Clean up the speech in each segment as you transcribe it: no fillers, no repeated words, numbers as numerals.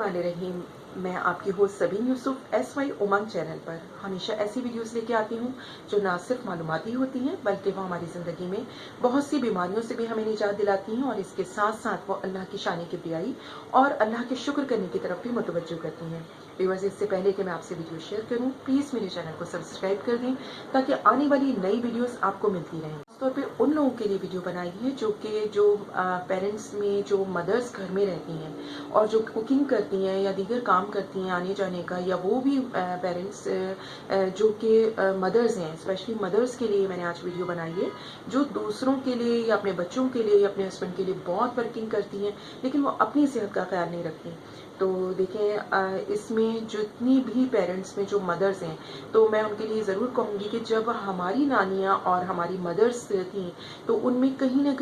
रहीम। मैं आपकी host Sabeen Yusuf SY Umang channel पर हमेशा ऐसी वीडियोस लेके आती हूँ जो ना सिर्फ मालूमाती होती हैं बल्कि वो हमारी ज़िंदगी में बहुत सी बीमारियों से भी हमें निजात दिलाती हैं और इसके साथ साथ वो अल्लाह की शान की ब्याई और अल्लाह के शुक्र करने की तरफ भी मुतवज्जो करती हैं। व्यूअर्स, इससे पहले कि मैं आपसे वीडियो शेयर करूँ, प्लीज़ मेरे चैनल को सब्सक्राइब कर दें ताकि आने वाली नई वीडियोस आपको मिलती रहें। तौर पे उन लोगों के लिए वीडियो बनाई है जो पेरेंट्स में जो मदर्स घर में रहती हैं और जो कुकिंग करती हैं या दीगर काम करती हैं आने जाने का, या वो भी पेरेंट्स जो कि मदर्स हैं, स्पेशली मदर्स के लिए मैंने आज वीडियो बनाई है जो दूसरों के लिए या अपने बच्चों के लिए या अपने हस्बैंड के लिए बहुत वर्किंग करती हैं लेकिन वो अपनी सेहत का ख्याल नहीं रखती। तो देखें, इसमें जितनी भी पेरेंट्स में जो मदर्स हैं तो मैं उनके लिए ज़रूर कहूँगी कि जब हमारी नानियाँ और हमारी मदर्स थी तो उनमें कहीं ना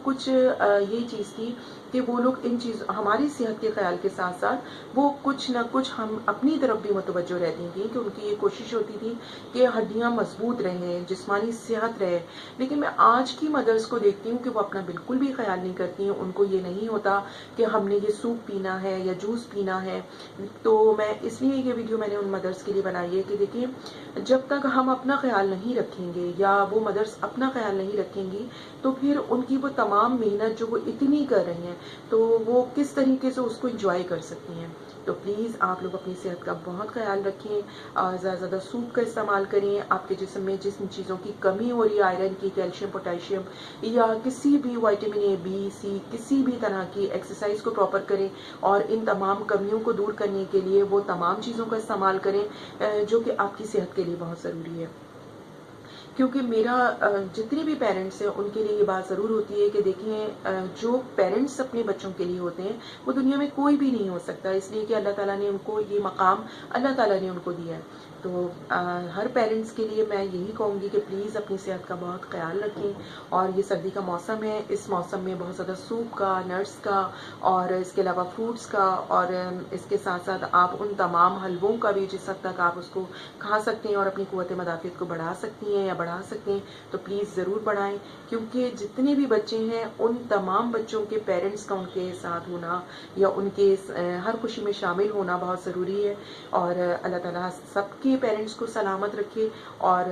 कुछ ये चीज़ थी कि वो लोग इन चीज़ हमारी सेहत के ख्याल के साथ साथ वो कुछ ना कुछ हम अपनी तरफ भी मुतवज्जो रहती थी कि उनकी ये कोशिश होती थी कि हड्डियाँ मजबूत रहें, जिस्मानी सेहत रहे। लेकिन मैं आज की मदर्स को देखती हूँ कि वो अपना बिल्कुल भी ख्याल नहीं करती हैं। उनको ये नहीं होता कि हमने ये सूप पीना है या जूस पीना है। तो मैं इसलिए ये वीडियो मैंने उन मदर्स के लिए बनाई है कि देखिए, जब तक हम अपना ख्याल नहीं रखेंगे या वो मदर्स अपना ख्याल नहीं रखेंगी तो फिर उनकी वो तमाम मेहनत जो वो इतनी कर रही हैं तो वो किस तरीके से उसको एंजॉय कर सकती हैं। तो प्लीज़ आप लोग अपनी सेहत का बहुत ख्याल रखें, ज़्यादा से ज़्यादा सूप का इस्तेमाल करें। आपके जिस्म में जिस चीज़ों की कमी हो रही है, आयरन की, कैल्शियम, पोटेशियम या किसी भी विटामिन A, B, C, किसी भी तरह की एक्सरसाइज को प्रॉपर करें और इन तमाम कमियों को दूर करने के लिए वो तमाम चीज़ों का इस्तेमाल करें जो कि आपकी सेहत के लिए बहुत ज़रूरी है। क्योंकि मेरा जितने भी पेरेंट्स हैं उनके लिए ये बात ज़रूर होती है कि देखें, जो पेरेंट्स अपने बच्चों के लिए होते हैं वो दुनिया में कोई भी नहीं हो सकता, इसलिए कि अल्लाह ताला ने उनको ये मकाम अल्लाह ताला ने उनको दिया है। तो हर पेरेंट्स के लिए मैं यही कहूँगी कि प्लीज़ अपनी सेहत का बहुत ख्याल रखें। और ये सर्दी का मौसम है, इस मौसम में बहुत ज़्यादा सूप का, नट्स का और इसके अलावा फ्रूट्स का और इसके साथ साथ आप उन तमाम हलवों का भी जिस हद तक आप उसको खा सकते हैं और अपनी क़ुव्वत मदाफ़ियत को बढ़ा सकती हैं या बढ़ा सकते हैं तो प्लीज़ ज़रूर बढ़ाएं। क्योंकि जितने भी बच्चे हैं उन तमाम बच्चों के पेरेंट्स का उनके साथ होना या उनके हर खुशी में शामिल होना बहुत ज़रूरी है। और अल्लाह ताला सबके पेरेंट्स को सलामत रखे। और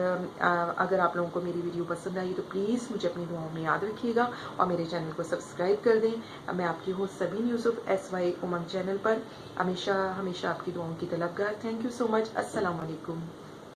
अगर आप लोगों को मेरी वीडियो पसंद आई तो प्लीज़ मुझे अपनी दुआओं में याद रखिएगा और मेरे चैनल को सब्सक्राइब कर दें। मैं आपकी host Sabeen Yusuf SY Umang channel पर हमेशा आपकी दुआओं की तलबगार। Thank you so much. अस्सलाम वालेकुम।